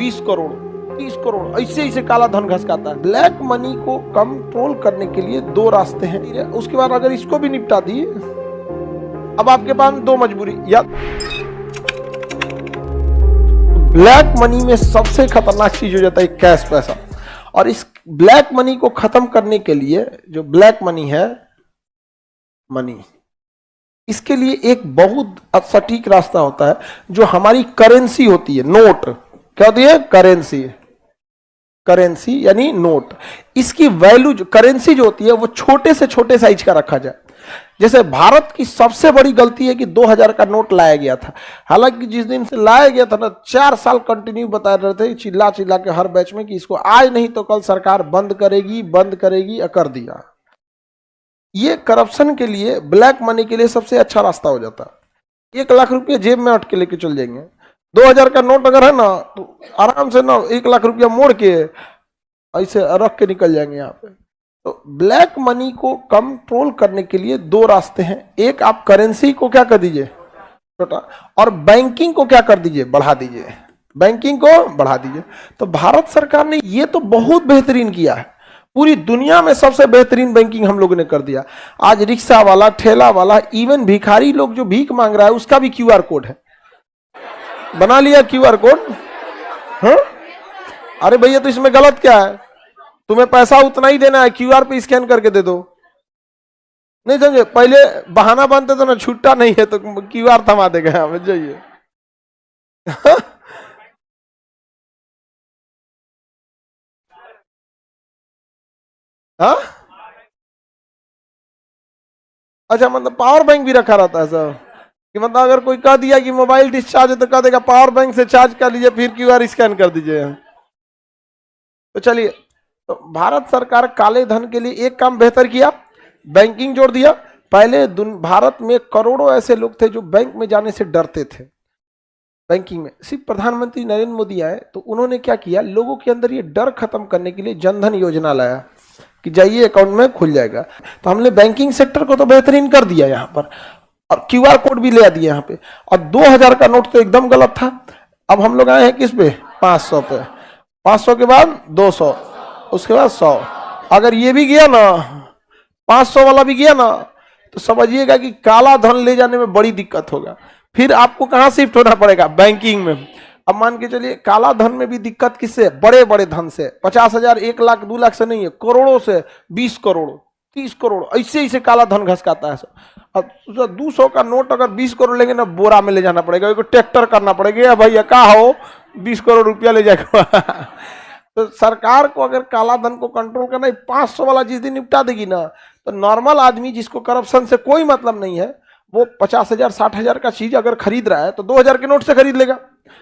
20 करोड़ 30 करोड़ ऐसे ऐसे काला धन घसकाता है। ब्लैक मनी को कंट्रोल करने के लिए दो रास्ते हैं। उसके बाद अगर इसको भी निपटा दिए, अब आपके पास दो मजबूरी, या ब्लैक मनी में सबसे खतरनाक चीज हो जाता है कैश पैसा। और इस ब्लैक मनी को खत्म करने के लिए, जो ब्लैक मनी है मनी, इसके लिए एक बहुत सटीक रास्ता होता है। जो हमारी करेंसी होती है, नोट, क्या होती है? करेंसी। करेंसी यानी नोट। इसकी वैल्यू, करेंसी जो होती है वो छोटे से छोटे साइज का रखा जाए। जैसे भारत की सबसे बड़ी गलती है कि 2000 का नोट लाया गया था। हालांकि जिस दिन से लाया गया था ना, 4 साल कंटिन्यू बता रहे थे चिल्ला चिल्ला के हर बैच में कि इसको आज नहीं तो कल सरकार बंद करेगी, कर दिया। ये करप्शन के लिए, ब्लैक मनी के लिए सबसे अच्छा रास्ता हो जाता है। 1 लाख रुपया जेब में अटके लेके चल जाएंगे। 2000 का नोट अगर है ना, तो आराम से ना 1 लाख रुपया मोड़ के ऐसे रख के निकल जाएंगे यहाँ पे। तो ब्लैक मनी को कंट्रोल करने के लिए दो रास्ते हैं। एक, आप करेंसी को क्या कर दीजिए, छोटा, और बैंकिंग को क्या कर दीजिए, बढ़ा दीजिए। बैंकिंग को बढ़ा दीजिए। तो भारत सरकार ने ये तो बहुत बेहतरीन किया है। पूरी दुनिया में सबसे बेहतरीन बैंकिंग हम लोगों ने कर दिया। आज रिक्शा वाला, ठेला वाला, इवन भिखारी लोग जो भीख मांग रहा है उसका भी क्यूआर कोड है, बना लिया क्यूआर कोड। हाँ, अरे भैया तो इसमें गलत क्या है? तुम्हें पैसा उतना ही देना है, क्यूआर पे स्कैन करके दे दो। नहीं समझे? पहले बहाना बनते तो ना, छुट्टा नहीं है तो क्यूआर थमा देगा, समझ जाइए। हाँ, अच्छा, मतलब पावर बैंक भी रखा रहता है सर, कि मतलब अगर कोई कह दिया कि मोबाइल डिस्चार्ज है तो कह देगा पावर बैंक से चार्ज कर लीजिए, फिर क्यूआर स्कैन कर दीजिए। तो चलिए, तो भारत सरकार काले धन के लिए एक काम बेहतर किया, बैंकिंग जोड़ दिया। पहले भारत में करोड़ों ऐसे लोग थे जो बैंक में जाने से डरते थे। बैंकिंग में सिर्फ प्रधानमंत्री नरेंद्र मोदी आए तो उन्होंने क्या किया, लोगों के अंदर ये डर खत्म करने के लिए जनधन योजना लाया कि जाइए अकाउंट में खुल जाएगा। तो हमने बैंकिंग सेक्टर को तो बेहतरीन कर दिया यहाँ पर, और क्यूआर कोड भी ले दिया यहाँ पे। और 2000 का नोट तो एकदम गलत था। अब हम लोग आए हैं किस पे? 500 पे। 500 के बाद 200, उसके बाद 100। अगर ये भी गया ना, 500 वाला भी गया ना, तो समझिएगा कि काला धन ले जाने में बड़ी दिक्कत होगा। फिर आपको कहां शिफ्ट होना पड़ेगा? बैंकिंग में। अब मान के चलिए काला धन में भी दिक्कत किससे? बड़े बड़े धन से। 50,000, 1 लाख, 2 लाख से नहीं है, करोड़ों से, 20 करोड़ 30 करोड़ ऐसे ऐसे काला धन घसकाता है। अब 200 का नोट अगर 20 करोड़ लेंगे ना, बोरा में ले जाना पड़ेगा, एक ट्रैक्टर करना पड़ेगा। भैया का हो 20 करोड़ रुपया ले जाएगा। तो सरकार को अगर काला धन को कंट्रोल करना है, 500 वाला जिस दिन निपटा देगी ना, तो नॉर्मल आदमी जिसको करप्शन से कोई मतलब नहीं है, वो 50,000 60,000 का चीज अगर खरीद रहा है तो 2000 के नोट से खरीद लेगा,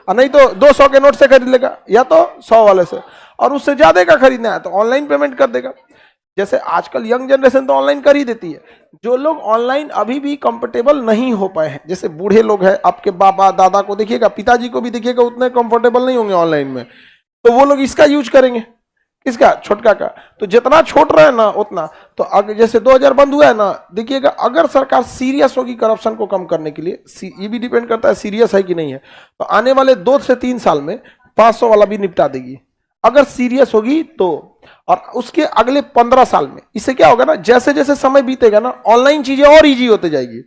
और नहीं तो 200 के नोट से खरीद लेगा, या तो 100 वाले से। और उससे ज्यादा का खरीदना है तो ऑनलाइन पेमेंट कर देगा। जैसे आजकल यंग जनरेशन तो ऑनलाइन कर ही देती है। जो लोग ऑनलाइन अभी भी कंफर्टेबल नहीं हो पाए हैं, जैसे बूढ़े लोग हैं, आपके बाबा दादा को देखिएगा, पिताजी को भी देखिएगा, उतने कंफर्टेबल नहीं होंगे ऑनलाइन में, तो वो लोग इसका यूज करेंगे। किसका? छोटका का। तो जितना छोट रहे ना उतना, तो अगर जैसे 2000 बंद हुआ है ना, देखिएगा अगर सरकार सीरियस होगी करप्शन को कम करने के लिए, ये भी डिपेंड करता है सीरियस है कि नहीं है, तो आने वाले 2 से 3 साल में 500 वाला भी निपटा देगी अगर सीरियस होगी तो। और उसके अगले 15 साल में इससे क्या होगा ना, जैसे जैसे समय बीतेगा ना, ऑनलाइन चीजें और इजी होते जाएगी।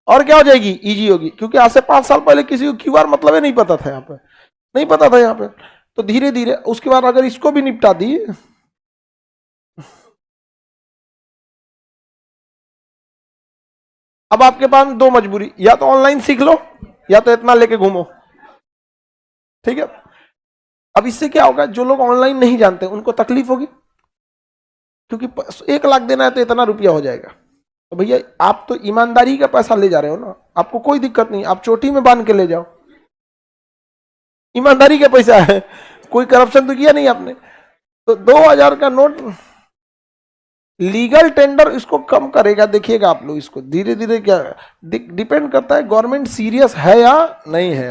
और क्या हो जाएगी? इजी होगी। क्योंकि आज से 5 साल पहले किसी को क्यूआर मतलब ही नहीं पता था, यहाँ पे नहीं पता था यहाँ पे। तो धीरे धीरे उसके बाद अगर इसको भी निपटा दी, अब आपके पास दो मजबूरी, या तो ऑनलाइन सीख लो या तो इतना लेके घूमो। ठीक है? अब इससे क्या होगा, जो लोग ऑनलाइन नहीं जानते उनको तकलीफ होगी, क्योंकि 1 लाख देना है तो इतना रुपया हो जाएगा। तो भैया आप तो ईमानदारी का पैसा ले जा रहे हो ना, आपको कोई दिक्कत नहीं, आप चोटी में बांध के ले जाओ, ईमानदारी का पैसा है, कोई करप्शन तो किया नहीं आपने। तो 2000 का नोट लीगल टेंडर इसको कम करेगा। देखिएगा आप लोग, इसको धीरे धीरे क्या डिपेंड करता है गवर्नमेंट सीरियस है या नहीं है।